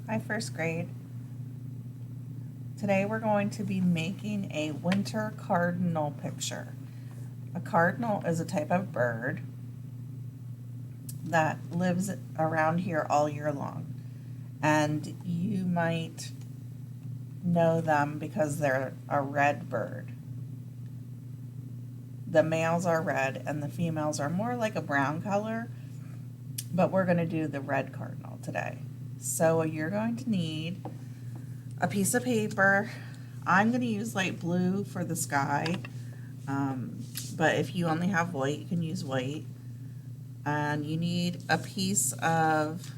Hi, first grade. Today we're going to be making a winter cardinal picture. A cardinal is a type of bird that lives around here all year long. And you might know them because they're a red bird. The males are red and the females are more like a brown color, but we're going to do the red cardinal today. So you're going to need a piece of paper. I'm going to use light blue for the sky, but if you only have white, you can use white. And you need a piece of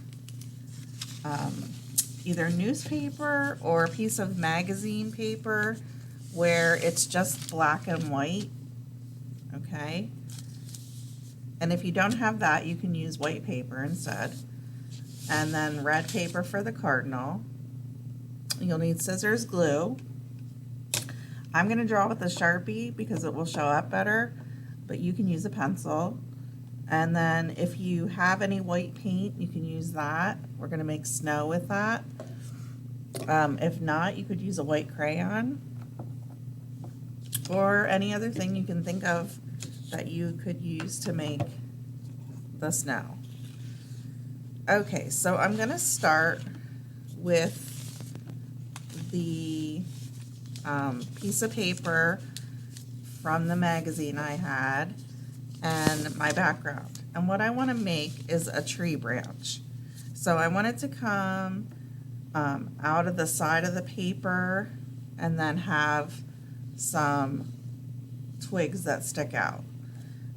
either newspaper or a piece of magazine paper where it's just black and white, okay? And if you don't have that, you can use white paper instead. And then red paper for the cardinal. You'll need scissors, glue. I'm going to draw with a Sharpie because it will show up better, but you can use a pencil. And then if you have any white paint, you can use that. We're going to make snow with that. If not, you could use a white crayon or any other thing you can think of that you could use to make the snow. Okay, so I'm going to start with the piece of paper from the magazine I had and my background. And what I want to make is a tree branch. So I want it to come out of the side of the paper and then have some twigs that stick out.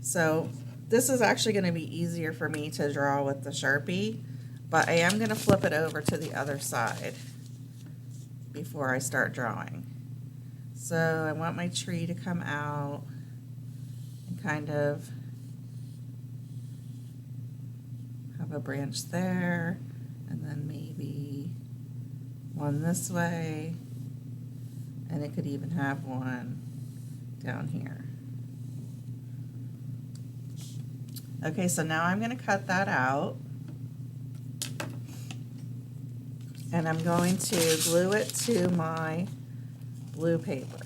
So this is actually going to be easier for me to draw with the Sharpie, but I am going to flip it over to the other side before I start drawing. So I want my tree to come out and kind of have a branch there, and then maybe one this way, and it could even have one down here. Okay, so now I'm going to cut that out, and I'm going to glue it to my blue paper.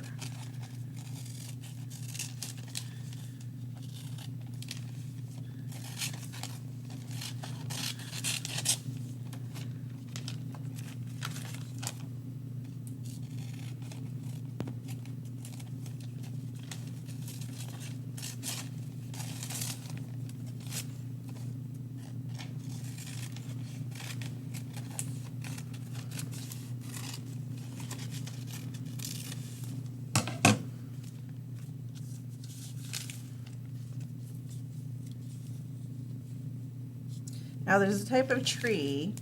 Now there's a type of tree,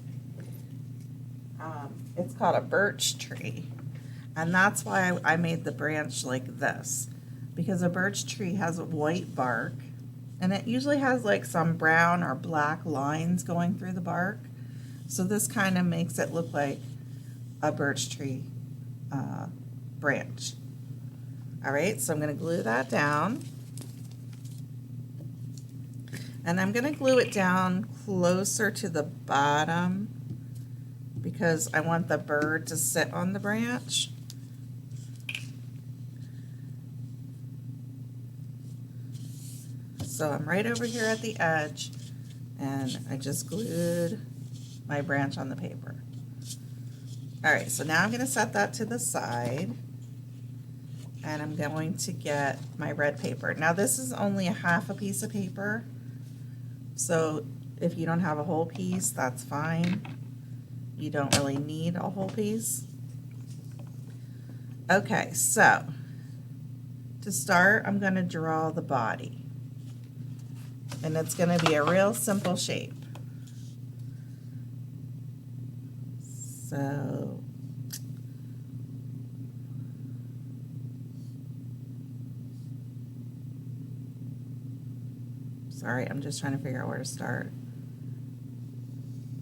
it's called a birch tree, and that's why I made the branch like this, because a birch tree has white bark, and it usually has like some brown or black lines going through the bark, so this kind of makes it look like a birch tree branch. All right, so I'm going to glue that down. And I'm going to glue it down closer to the bottom because I want the bird to sit on the branch. So I'm right over here at the edge, and I just glued my branch on the paper. All right, so now I'm going to set that to the side, and I'm going to get my red paper. Now this is only a half a piece of paper, so if you don't have a whole piece, that's fine. You don't really need a whole piece. Okay, so to start, I'm going to draw the body. And it's going to be a real simple shape. So sorry, I'm just trying to figure out where to start.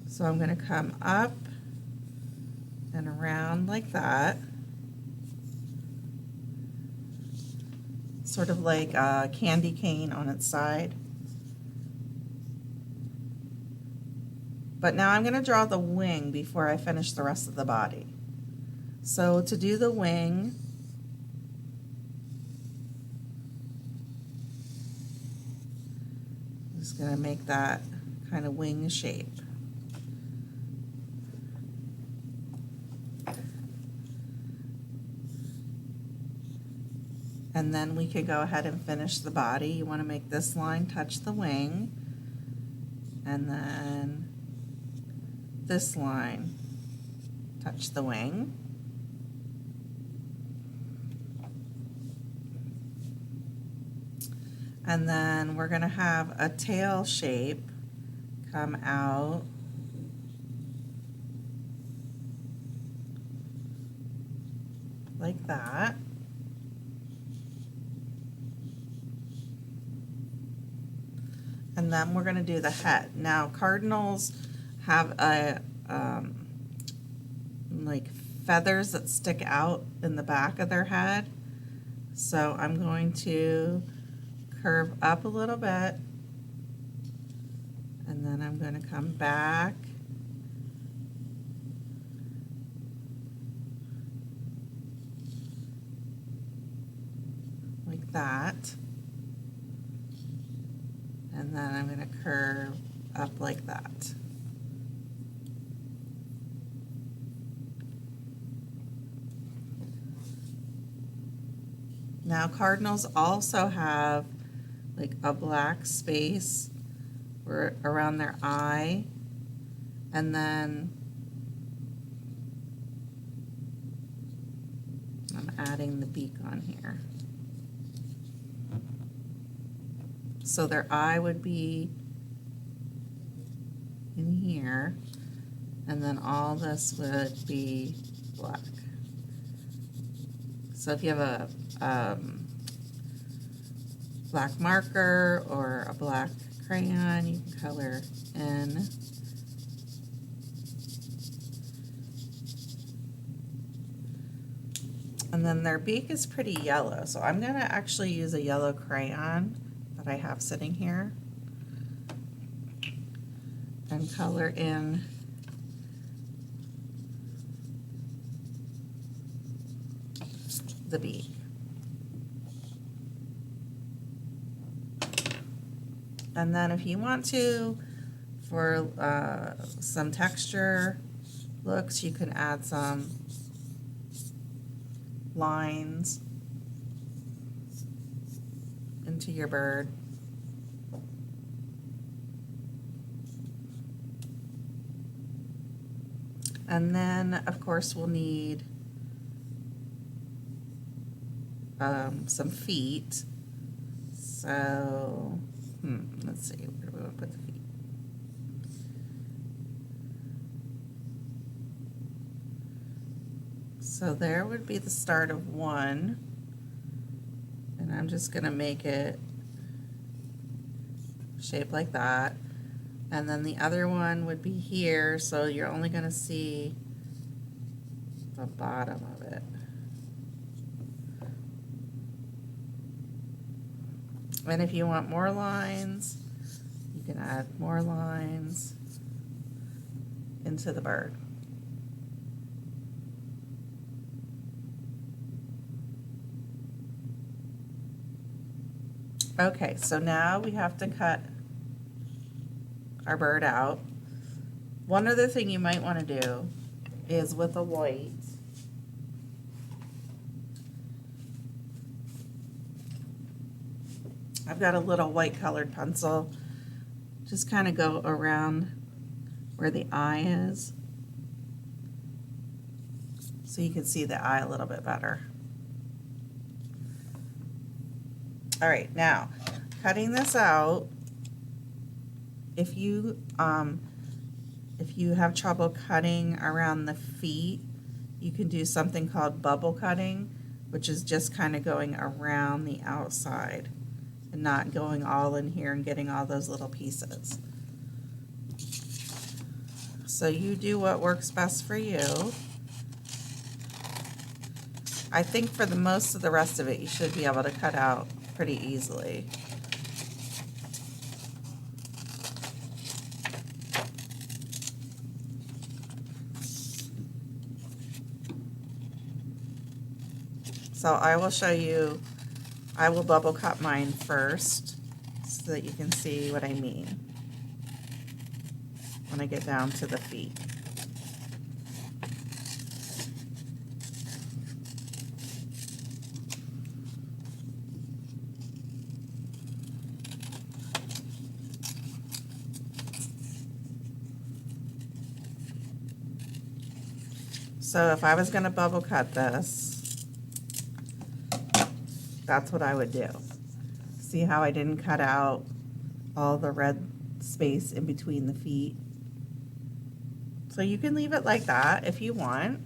So I'm going to come up and around like that. Sort of like a candy cane on its side. But now I'm going to draw the wing before I finish the rest of the body. So to do the wing, I'm just going to make that kind of wing shape. And then we can go ahead and finish the body. You want to make this line touch the wing, and then this line touch the wing. And then we're going to have a tail shape come out like that. And then we're going to do the head. Now cardinals have a like feathers that stick out in the back of their head. So I'm going to curve up a little bit, and then I'm going to come back like that. And then I'm going to curve up like that. Now cardinals also have like a black space around their eye, and then I'm adding the beak on here. So their eye would be in here, and then all this would be black. So if you have a black marker or a black crayon, you can color in. And then their beak is pretty yellow, so I'm going to actually use a yellow crayon that I have sitting here and color in the beak. And then if you want to, for some texture looks, you can add some lines into your bird. And then, of course, we'll need some feet. So, let's see, where do we want to put the feet? So there would be the start of one, and I'm just going to make it shaped like that. And then the other one would be here, so you're only going to see the bottom of it. And if you want more lines, you can add more lines into the bird. Okay, so now we have to cut our bird out. One other thing you might want to do is with a white, I've got a little white colored pencil, just kind of go around where the eye is so you can see the eye a little bit better. All right, now cutting this out, if you have trouble cutting around the feet, you can do something called bubble cutting, which is just kind of going around the outside and not going all in here and getting all those little pieces. So you do what works best for you. I think for the most of the rest of it, you should be able to cut out pretty easily. So I will show you, I will bubble cut mine first so that you can see what I mean when I get down to the feet. So if I was going to bubble cut this, that's what I would do. See how I didn't cut out all the red space in between the feet? So you can leave it like that if you want,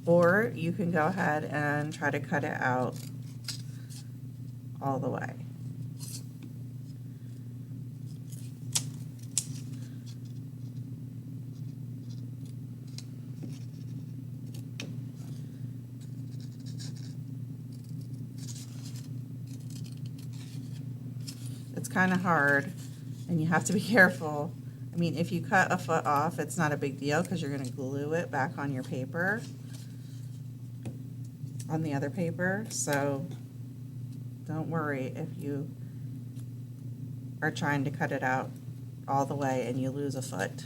or you can go ahead and try to cut it out all the way. It's kind of hard and you have to be careful. I mean, if you cut a foot off, it's not a big deal because you're going to glue it back on your paper, on the other paper. So don't worry if you are trying to cut it out all the way and you lose a foot.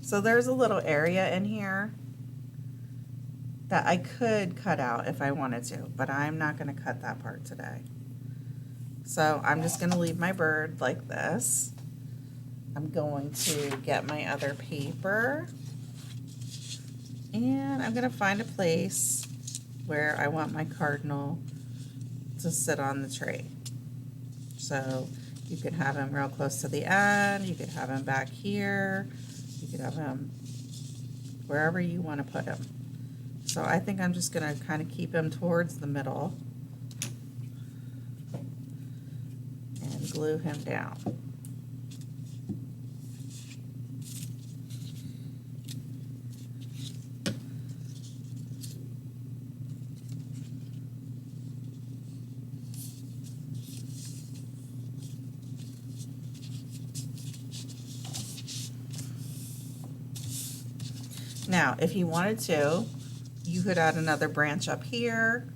So there's a little area in here that I could cut out if I wanted to, but I'm not going to cut that part today. So I'm just going to leave my bird like this. I'm going to get my other paper and I'm going to find a place where I want my cardinal to sit on the tree. So you could have him real close to the end, you could have him back here, you could have him wherever you want to put him. So I think I'm just going to kind of keep him towards the middle and glue him down. Now, if you wanted to, you could add another branch up here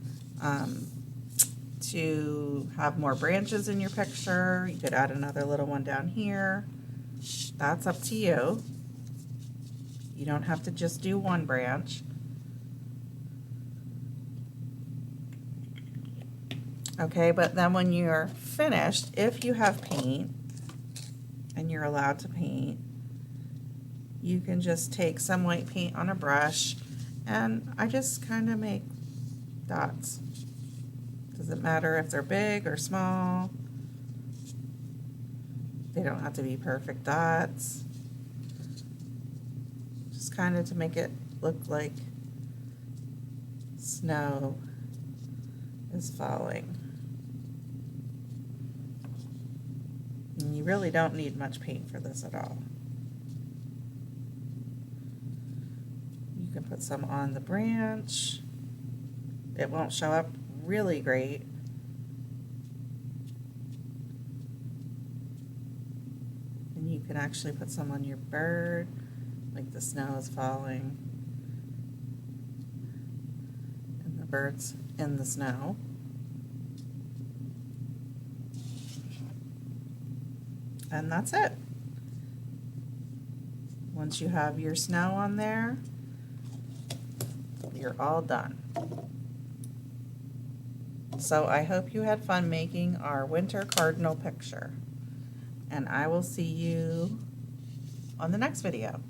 to have more branches in your picture. You could add another little one down here. That's up to you. You don't have to just do one branch. Okay, but then when you're finished, if you have paint and you're allowed to paint, you can just take some white paint on a brush, and I just kind of make dots. Doesn't matter if they're big or small. They don't have to be perfect dots. Just kind of to make it look like snow is falling. And you really don't need much paint for this at all. You can put some on the branch. It won't show up really great. And you can actually put some on your bird, like the snow is falling and the bird's in the snow. And that's it. Once you have your snow on there, you're all done. So I hope you had fun making our winter cardinal picture, and I will see you on the next video.